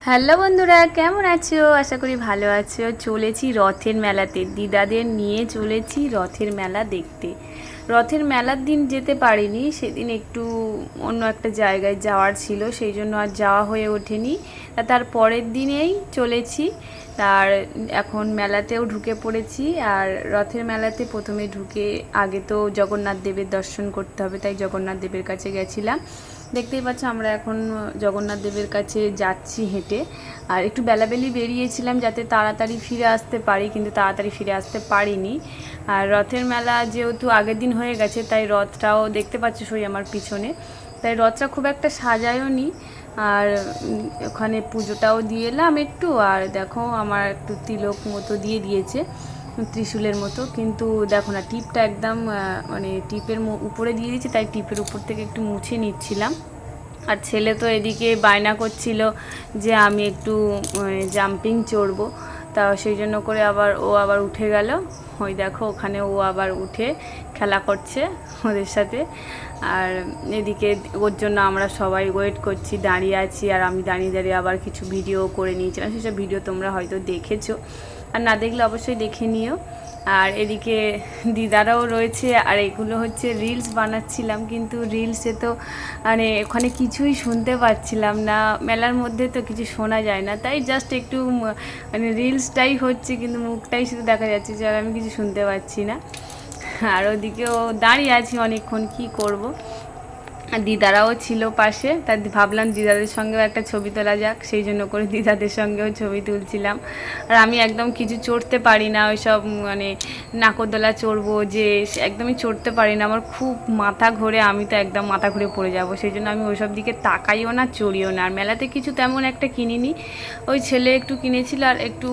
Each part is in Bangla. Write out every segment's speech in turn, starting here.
হ্যালো বন্ধুরা, কেমন আছো? আশা করি ভালো আছো। চলেছি রথের মেলাতে, দিদাদের নিয়ে চলেছি রথের মেলা দেখতে। রথের মেলার দিন যেতে পারিনি, সেদিন একটু অন্য একটা জায়গায় যাওয়ার ছিল, সেই জন্য আর যাওয়া হয়ে ওঠেনি। তার পরের দিনেই চলেছি। আর এখন মেলাতেও ঢুকে পড়েছি। আর রথের মেলাতে প্রথমে ঢুকে আগে তো জগন্নাথ দেবের দর্শন করতে হবে, তাই জগন্নাথ দেবের কাছে গেছিলাম। দেখতেই পাচ্ছ আমরা এখন জগন্নাথ দেবের কাছে যাচ্ছি হেঁটে। আর একটু বেলাবেলি বেরিয়েছিলাম যাতে তাড়াতাড়ি ফিরে আসতে পারি, কিন্তু তাড়াতাড়ি ফিরে আসতে পারিনি। আর রথের মেলা যেহেতু আগের দিন হয়ে গেছে, তাই রথটাও দেখতে পাচ্ছ সই আমার পিছনে, তাই রথটা খুব একটা সাজায়ও নি। আর ওখানে পুজোটাও দিয়ে এলাম একটু। আর দেখো আমার একটু তিলক মতো দিয়ে দিয়েছে, ত্রিশূলের মতো, কিন্তু দেখো না টিপটা একদম মানে টিপের উপরে দিয়ে দিয়েছে, তাই টিপের উপর থেকে একটু মুছে নিচ্ছিলাম। আর ছেলে তো এদিকে বায়না করছিল যে আমি একটু জাম্পিং চড়বো, তা সেই জন্য করে ও আবার উঠে গেল। ওই দেখো ওখানে ও আবার উঠে খেলা করছে ওদের সাথে। আর এদিকে ওর জন্য আমরা সবাই ওয়েট করছি, দাঁড়িয়ে আছি। আর আমি দাঁড়িয়ে দাঁড়িয়ে আবার কিছু ভিডিও করে নিয়েছিলাম, সেসব ভিডিও তোমরা হয়তো দেখেছো, আর না দেখলে অবশ্যই দেখে নিও। আর এদিকে দিদারাও রয়েছে। আর এগুলো হচ্ছে রিলস বানাচ্ছিলাম, কিন্তু রিলসে তো মানে ওখানে কিছুই শুনতে পাচ্ছিলাম না, মেলার মধ্যে তো কিছু শোনা যায় না, তাই জাস্ট একটু মানে রিলসটাই হচ্ছে, কিন্তু মুখটাই শুধু দেখা যাচ্ছে, যে আর আমি কিছু শুনতে পাচ্ছি না। আর ওদিকেও দাঁড়িয়ে আছি অনেকক্ষণ, কি করব। আর দিদারাও ছিল পাশে, তাই ভাবলাম দিদাদের সঙ্গেও একটা ছবি তোলা যাক, সেই জন্য করে দিদাদের সঙ্গেও ছবি তুলছিলাম। আর আমি একদম কিছু চড়তে পারি না, ওই সব মানে নাকরদোলা চড়বো যে একদমই চড়তে পারি না, আমার খুব মাথা ঘোরে, আমি তো একদম মাথা ঘুরে পড়ে যাব, সেই জন্য আমি ওইসব দিকে তাকাইও না, চড়িও না। আর মেলাতে কিছু তেমন একটা কিনিনি, ওই ছেলে একটু কিনেছিল, আর একটু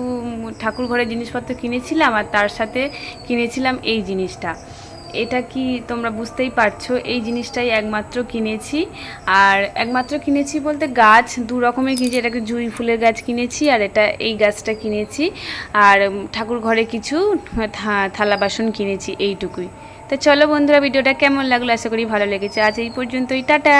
ঠাকুর ঘরের জিনিসপত্র কিনেছিলাম, আর তার সাথে কিনেছিলাম এই জিনিসটা। এটা কি তোমরা বুঝতেই পারছো, এই জিনিসটাই একমাত্র কিনেছি। আর একমাত্র কিনেছি বলতে গাছ দু রকমের কিনেছি, এটাকে জুঁই ফুলের গাছ কিনেছি, আর এই গাছটা কিনেছি। আর ঠাকুর ঘরে কিছু থালা বাসন কিনেছি, এইটুকুই। তো চলো বন্ধুরা, ভিডিওটা কেমন লাগলো, আশা করি ভালো লেগেছে। আজ এই পর্যন্তই, টাটা।